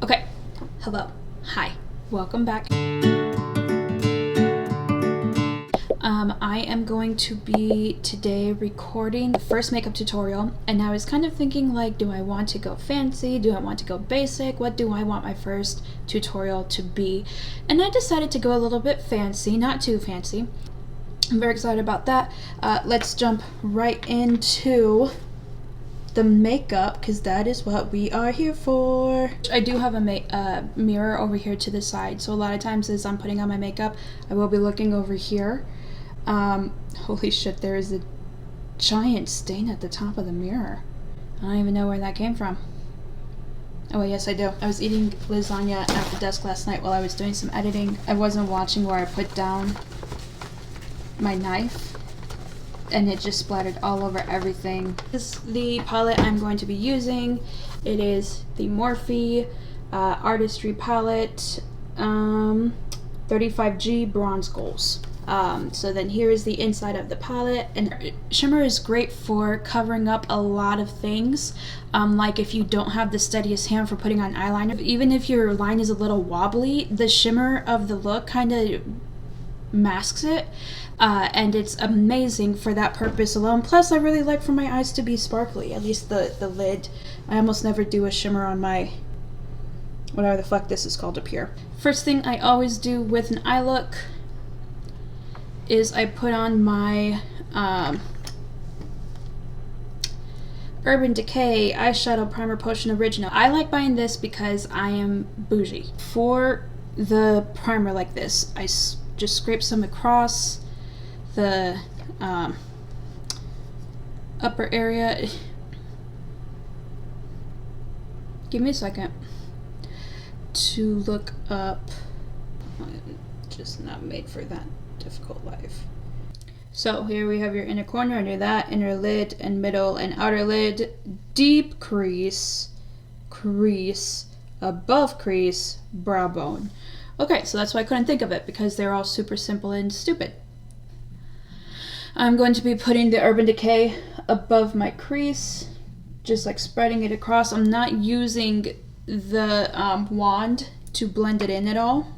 Okay, hello, hi, welcome back. I am going to be today recording the first makeup tutorial, and I was kind of thinking, like, do I want to go fancy? Do I want to go basic? What do I want my first tutorial to be? And I decided to go a little bit fancy, not too fancy. I'm very excited about that. Let's jump right into the makeup, because that is what we are here for. I do have a mirror over here to the side, so a lot of times as I'm putting on my makeup, I will be looking over here. Holy shit, there is a giant stain at the top of the mirror. I don't even know where that came from. Oh, yes, I do. I was eating lasagna at the desk last night while I was doing some editing. I wasn't watching where I put down my knife, and it just splattered all over everything. This is the palette I'm going to be using. It is the Morphe Artistry palette, 35G Bronze Goals. So then here is the inside of the palette, and shimmer is great for covering up a lot of things, like if you don't have the steadiest hand for putting on eyeliner. Even if your line is a little wobbly, the shimmer of the look kind of masks it, and it's amazing for that purpose alone. Plus, I really like for my eyes to be sparkly, at least the lid. I almost never do a shimmer on my, whatever the fuck this is called up here. First thing I always do with an eye look is I put on my Urban Decay Eyeshadow Primer Potion Original. I like buying this because I am bougie. For the primer like this, I just scrape some across the upper area. Give me a second to look up. Just not made for that difficult life. So here we have your inner corner, under that, inner lid, and middle and outer lid, deep crease, crease, above crease, brow bone. Okay, so that's why I couldn't think of it, because they're all super simple and stupid. I'm going to be putting the Urban Decay above my crease, just like spreading it across. I'm not using the wand to blend it in at all.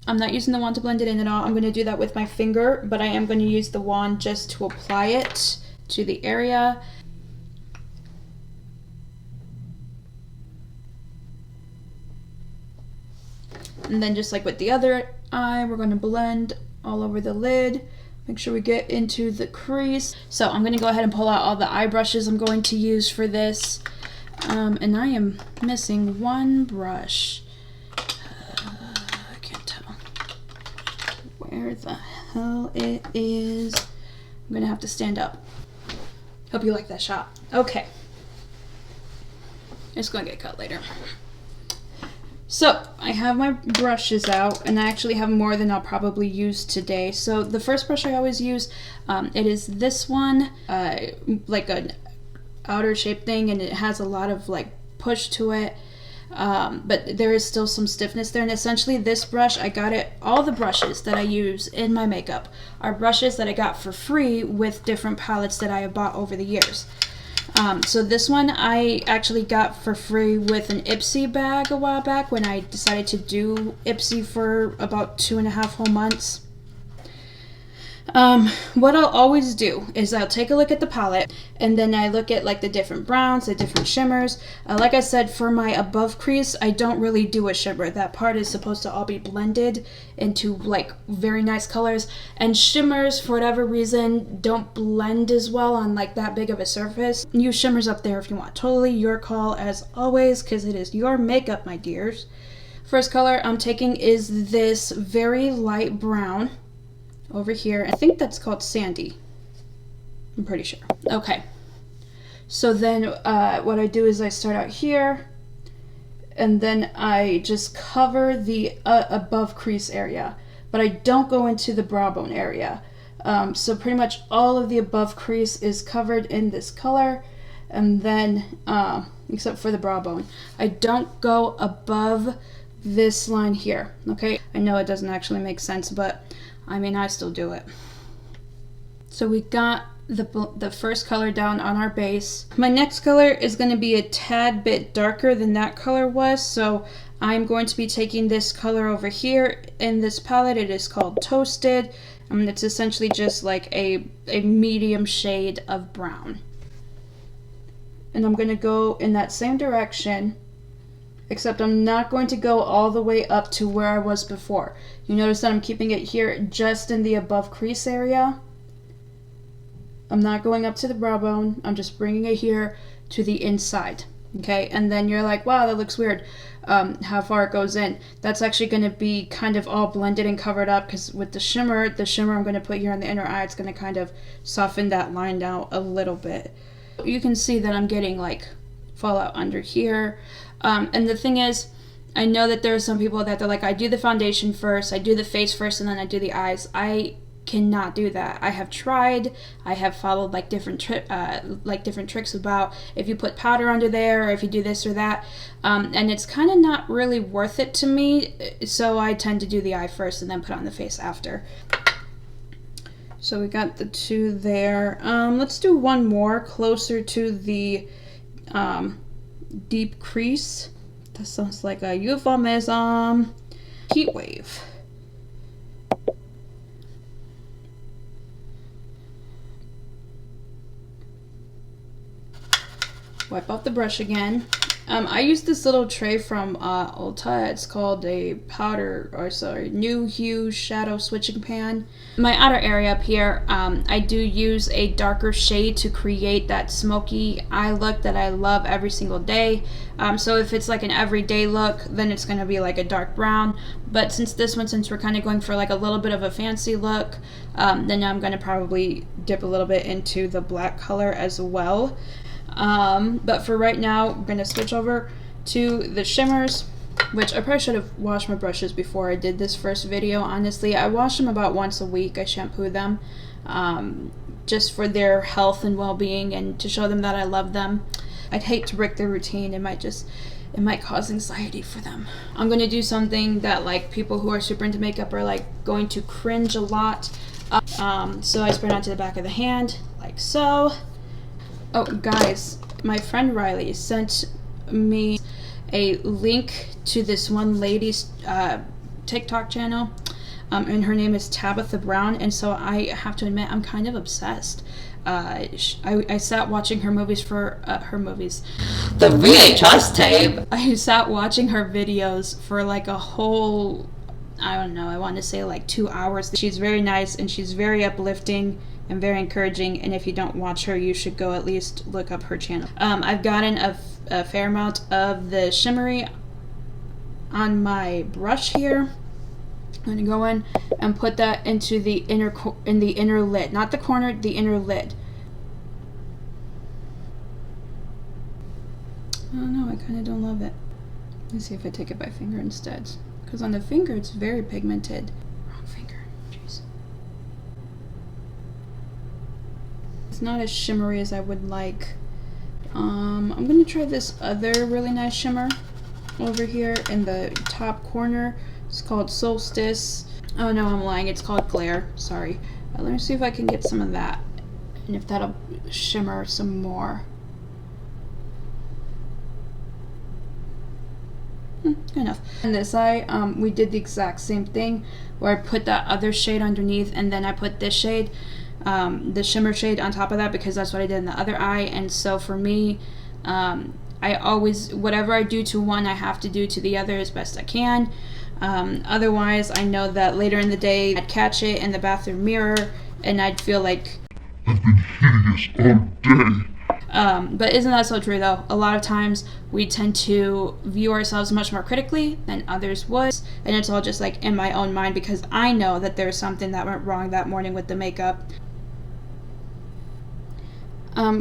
I'm not using the wand to blend it in at all. I'm going to do that with my finger, but I am going to use the wand just to apply it to the area. And then just like with the other eye, we're going to blend all over the lid. Make sure we get into the crease. So I'm going to go ahead and pull out all the eye brushes I'm going to use for this. And I am missing one brush. I can't tell where the hell it is. I'm going to have to stand up. Hope you like that shot. Okay. It's going to get cut later. So, I have my brushes out, and I actually have more than I'll probably use today. So, the first brush I always use, it is this one, like an outer shape thing, and it has a lot of like push to it, but there is still some stiffness there. And essentially this brush, I got it, all the brushes that I use in my makeup are brushes that I got for free with different palettes that I have bought over the years. So this one I actually got for free with an Ipsy bag a while back when I decided to do Ipsy for about 2.5 whole months. What I'll always do is I'll take a look at the palette, and then I look at like the different browns, the different shimmers. Like I said, for my above crease, I don't really do a shimmer. That part is supposed to all be blended into like very nice colors, and shimmers, for whatever reason, don't blend as well on like that big of a surface. Use shimmers up there if you want. Totally your call as always, because it is your makeup, my dears. First color I'm taking is this very light brown over here. I think that's called Sandy. I'm pretty sure. Okay. So then what I do is I start out here, and then I just cover the above crease area, but I don't go into the brow bone area. So pretty much all of the above crease is covered in this color, and then except for the brow bone. I don't go above this line here. Okay, I know it doesn't actually make sense, but I mean, I still do it. So we got the first color down on our base. My next color is going to be a tad bit darker than that color was, so I'm going to be taking this color over here in this palette. It is called Toasted. It's essentially just like a medium shade of brown. And I'm going to go in that same direction, except I'm not going to go all the way up to where I was before. You notice that I'm keeping it here just in the above crease area. I'm not going up to the brow bone. I'm just bringing it here to the inside. Okay, and then you're like, wow, that looks weird, how far it goes in. That's actually going to be kind of all blended and covered up, because with the shimmer I'm going to put here on the inner eye, it's going to kind of soften that line down a little bit. You can see that I'm getting like fallout under here. And the thing is, I know that there are some people that they're like, I do the foundation first, I do the face first, and then I do the eyes. I cannot do that. I have tried. I have followed like different tricks about if you put powder under there or if you do this or that, and it's kind of not really worth it to me. So I tend to do the eye first and then put on the face after. So we got the two there. Let's do one more closer to the deep crease. That sounds like a euphemism. Heatwave. Wipe off the brush again. I use this little tray from Ulta. It's called a New Hue Shadow Switching Pan. My outer area up here, I do use a darker shade to create that smoky eye look that I love every single day. So if it's like an everyday look, then it's going to be like a dark brown. But since we're kind of going for like a little bit of a fancy look, then I'm going to probably dip a little bit into the black color as well. But for right now, I'm going to switch over to the shimmers, which I probably should have washed my brushes before I did this first video. Honestly, I wash them about once a week. I shampoo them, just for their health and well-being and to show them that I love them. I'd hate to break their routine. It might cause anxiety for them. I'm going to do something that like people who are super into makeup are like going to cringe a lot. So I spread onto the back of the hand like so. Oh, guys, my friend Riley sent me a link to this one lady's TikTok channel, and her name is Tabitha Brown, and so I have to admit I'm kind of obsessed. I sat watching her movies for the VHS tape. I sat watching her videos for like a whole, I don't know, I want to say like 2 hours. She's very nice and she's very uplifting and very encouraging, and if you don't watch her, you should go at least look up her channel. I've gotten a fair amount of the shimmery on my brush here. I'm going to go in and put that into the inner lid, not the corner, the inner lid. I don't know, I kind of don't love it. Let's see if I take it by finger instead, because on the finger it's very pigmented. Wrong finger, jeez. It's not as shimmery as I would like. I'm going to try this other really nice shimmer over here in the top corner. It's called Solstice. Oh no, I'm lying. It's called Glare. Sorry. Let me see if I can get some of that, and if that'll shimmer some more. Good enough. And this eye, we did the exact same thing, where I put that other shade underneath, and then I put this shade, the shimmer shade on top of that, because that's what I did in the other eye. And so for me, I always, whatever I do to one, I have to do to the other as best I can. Otherwise, I know that later in the day, I'd catch it in the bathroom mirror, and I'd feel like I've been hideous all day. But isn't that so true, though? A lot of times, we tend to view ourselves much more critically than others would, and it's all just like in my own mind, because I know that there's something that went wrong that morning with the makeup.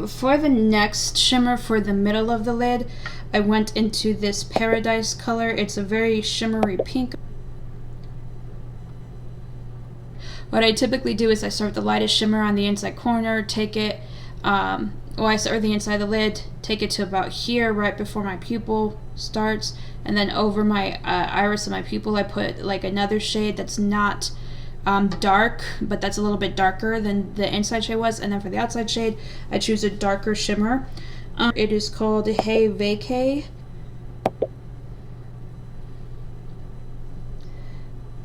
For the next shimmer for the middle of the lid, I went into this Paradise color. It's a very shimmery pink. What I typically do is I start with the lightest shimmer on the inside corner, take it, I start with the inside of the lid, take it to about here, right before my pupil starts, and then over my iris of my pupil, I put like another shade that's not dark, but that's a little bit darker than the inside shade was. And then for the outside shade, I choose a darker shimmer. It is called Heatwave.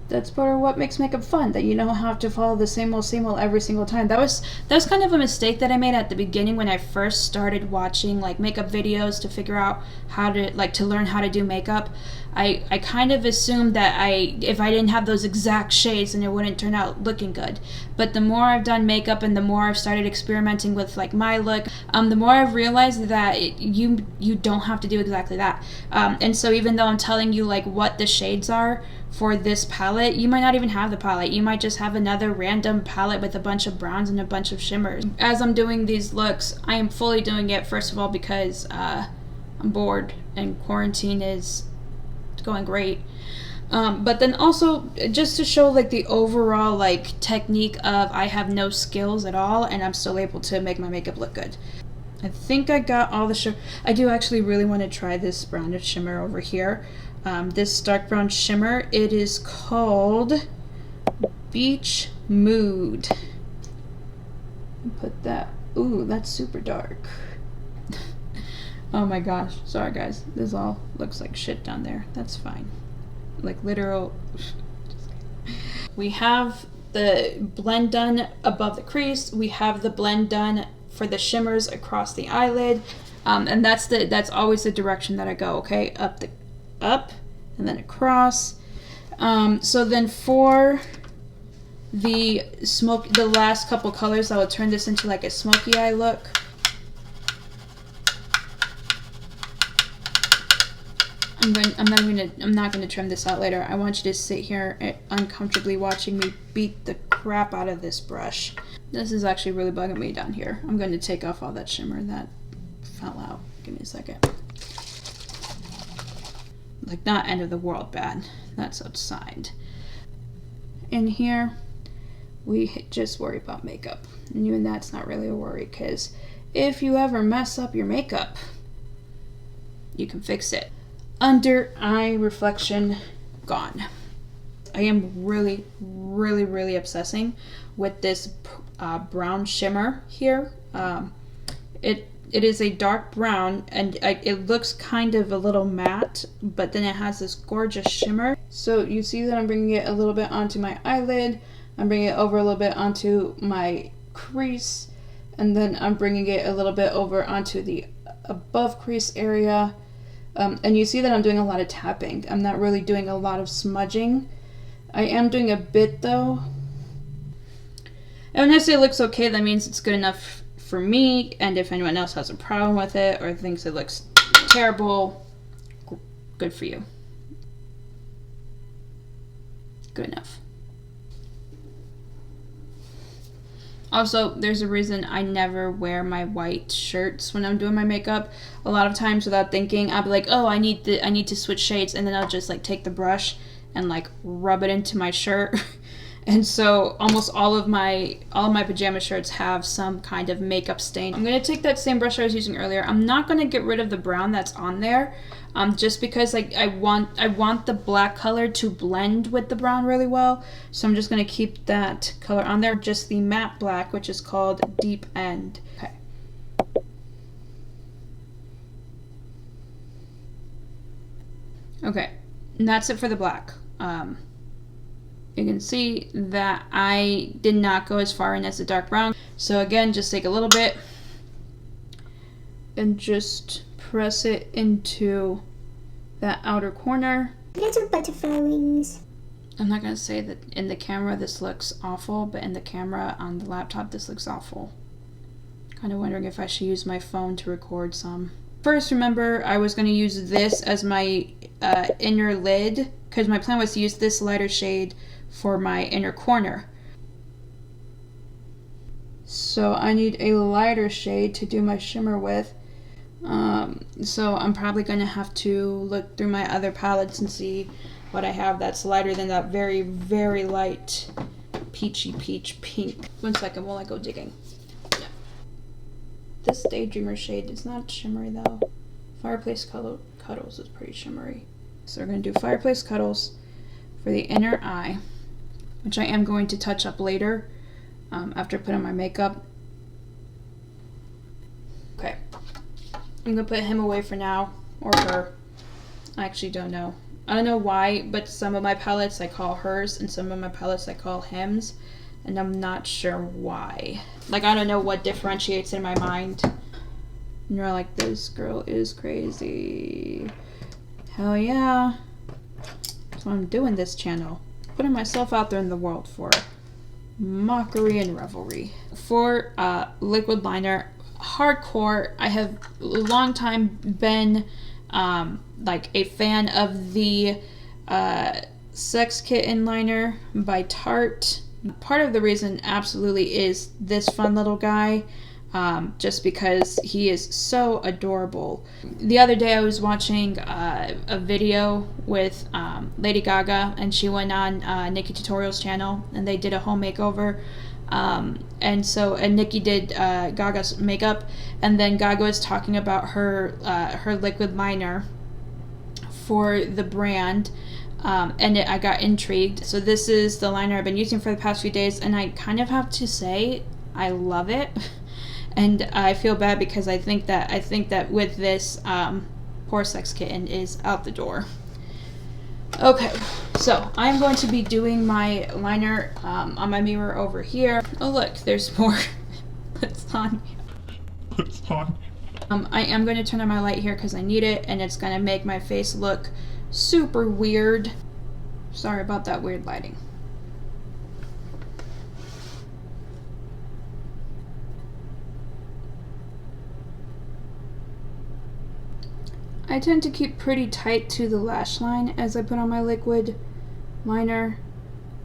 That's part of what makes makeup fun, that you don't have to follow the same old every single time. That was kind of a mistake that I made at the beginning when I first started watching like makeup videos to figure out how to to learn how to do makeup. I kind of assumed that if I didn't have those exact shades, then it wouldn't turn out looking good. But the more I've done makeup and the more I've started experimenting with like my look, the more I've realized that you don't have to do exactly that. And so even though I'm telling you like what the shades are for this palette, you might not even have the palette. You might just have another random palette with a bunch of browns and a bunch of shimmers. As I'm doing these looks, I am fully doing it, first of all, because I'm bored and quarantine is going great. But then also just to show like the overall like technique of I have no skills at all and I'm still able to make my makeup look good. I think I got all the shimmer. I do actually really want to try this brownish shimmer over here. This dark brown shimmer, it is called Beach Mood. Put that, ooh, that's super dark. Oh my gosh, sorry guys, this all looks like shit down there. That's fine. Like literal. We have the blend done above the crease. We have the blend done for the shimmers across the eyelid. And that's always the direction that I go, okay? Up and then across. So then for the last couple colors, I will turn this into like a smoky eye look. I'm not gonna trim this out later. I want you to sit here uncomfortably watching me beat the crap out of this brush. This is actually really bugging me down here. I'm going to take off all that shimmer that fell out. Give me a second. Like, not end of the world bad. That's outside. In here, we just worry about makeup. And even that's not really a worry, because if you ever mess up your makeup, you can fix it. Under eye reflection, gone. I am really, really, really obsessing with this brown shimmer here. It is a dark brown, and it looks kind of a little matte, but then it has this gorgeous shimmer. So you see that I'm bringing it a little bit onto my eyelid. I'm bringing it over a little bit onto my crease, and then I'm bringing it a little bit over onto the above crease area. And you see that I'm doing a lot of tapping. I'm not really doing a lot of smudging. I am doing a bit though. And when I say it looks okay, that means it's good enough for me, and if anyone else has a problem with it or thinks it looks terrible, good for you. Good enough. Also, there's a reason I never wear my white shirts when I'm doing my makeup. A lot of times without thinking, I'll be like, oh, I need to switch shades, and then I'll just like take the brush and like rub it into my shirt. And so almost all of my pajama shirts have some kind of makeup stain. I'm going to take that same brush I was using earlier. I'm not going to get rid of the brown that's on there, just because like I want the black color to blend with the brown really well. So I'm just going to keep that color on there, just the matte black, which is called Deep End. Okay. Okay, and that's it for the black. You can see that I did not go as far in as the dark brown. So again, just take a little bit and just press it into that outer corner. Little butterflies. I'm not going to say that in the camera this looks awful, but in the camera on the laptop this looks awful. Kind of wondering if I should use my phone to record some. First, remember, I was going to use this as my inner lid, because my plan was to use this lighter shade for my inner corner. So I need a lighter shade to do my shimmer with. So I'm probably going to have to look through my other palettes and see what I have that's lighter than that very, very light peachy peach pink. 1 second while I go digging. This Daydreamer shade is not shimmery though. Fireplace Cuddles is pretty shimmery. So we're going to do Fireplace Cuddles for the inner eye. which I am going to touch up later after putting my makeup. Okay. I'm going to put him away for now, or her. I actually don't know. I don't know why, but some of my palettes I call hers and some of my palettes I call hims, and I'm not sure why. Like, I don't know what differentiates in my mind. And you're like, this girl is crazy. Hell yeah. So I'm doing this channel. Putting myself out there in the world for mockery and revelry. For liquid liner, hardcore, I have a long time been like a fan of the Sex Kitten liner by Tarte. Part of the reason absolutely is this fun little guy, just because he is so adorable. The other day I was watching a video with Lady Gaga, and she went on Nikki Tutorials channel, and they did a home makeover. And Nikki did Gaga's makeup, and then Gaga was talking about her liquid liner for the brand. I got intrigued. So this is the liner I've been using for the past few days, and I kind of have to say I love it. And I feel bad because I think that with this, poor Sex Kitten is out the door. Okay, so I'm going to be doing my liner on my mirror over here. Oh look, there's more. It's on. It's on. I am going to turn on my light here because I need it, and it's going to make my face look super weird. Sorry about that weird lighting. I tend to keep pretty tight to the lash line as I put on my liquid liner,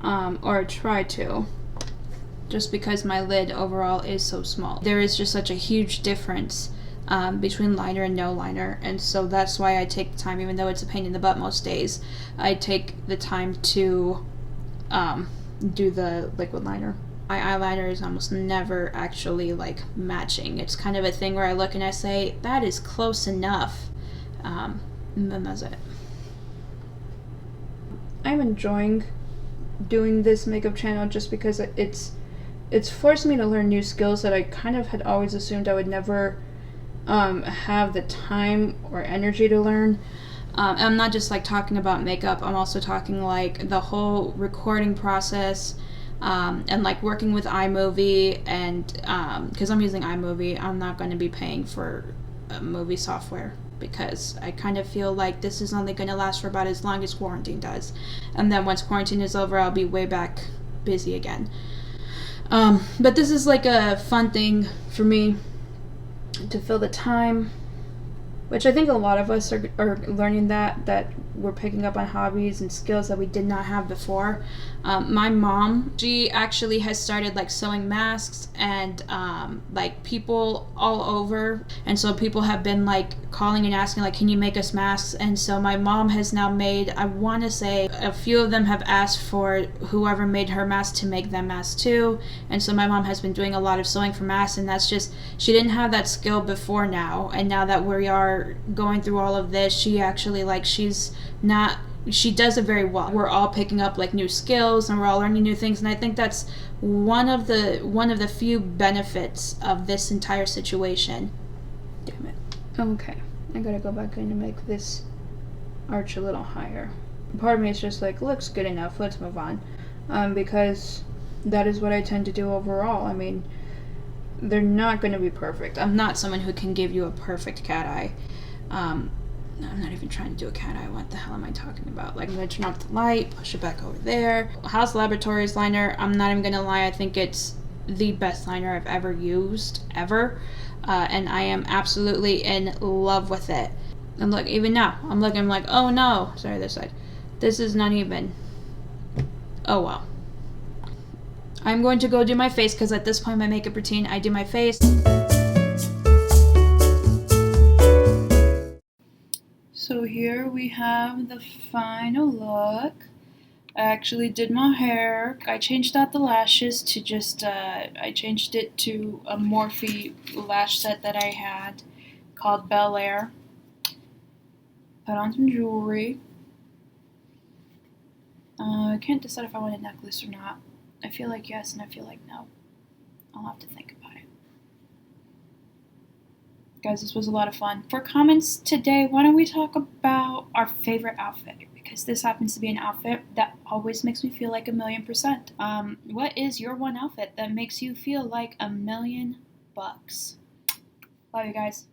or try to, just because my lid overall is so small. There is just such a huge difference between liner and no liner, and so that's why I take the time, even though it's a pain in the butt most days, I take the time to do the liquid liner. My eyeliner is almost never actually like matching. It's kind of a thing where I look and I say, that is close enough. And then that's it. I'm enjoying doing this makeup channel just because it's forced me to learn new skills that I kind of had always assumed I would never have the time or energy to learn. I'm not just like talking about makeup, I'm also talking like the whole recording process, and like working with iMovie, and because I'm using iMovie, I'm not going to be paying for movie software, because I kind of feel like this is only going to last for about as long as quarantine does, and then once quarantine is over, I'll be way back busy again. But this is like a fun thing for me to fill the time, which I think a lot of us are learning, that we're picking up on hobbies and skills that we did not have before. My mom, she actually has started like sewing masks, and like people all over, and so people have been like calling and asking like, can you make us masks? And so my mom has now made, I want to say a few of them have asked for whoever made her mask to make them masks too, and so my mom has been doing a lot of sewing for masks, and that's just, she didn't have that skill before now, and now that we are going through all of this, she actually like, she does it very well. We're all picking up like new skills, and we're all learning new things, and I think that's one of the few benefits of this entire situation. Damn it. Okay, I gotta go back in and make this arch a little higher. Part of me is just like, looks good enough, let's move on, because that is what I tend to do overall. I mean, they're not going to be perfect. I'm not someone who can give you a perfect cat eye. I'm not even trying to do a cat eye. What the hell am I talking about? Like, I'm going to turn off the light, push it back over there. House Laboratories liner, I'm not even going to lie, I think it's the best liner I've ever used, ever. And I am absolutely in love with it. And look, even now, I'm looking, I'm like, oh no. Sorry, this side. This is not even. Oh well. I'm going to go do my face, because at this point in my makeup routine, I do my face. So here we have the final look. I actually did my hair. I changed out the lashes to just, I changed it to a Morphe lash set that I had called Bel Air. Put on some jewelry. I can't decide if I want a necklace or not. I feel like yes and I feel like no. I'll have to think about it. Guys, this was a lot of fun. For comments today, why don't we talk about our favorite outfit? Because this happens to be an outfit that always makes me feel like $1,000,000%. What is your one outfit that makes you feel like $1,000,000? Love you guys.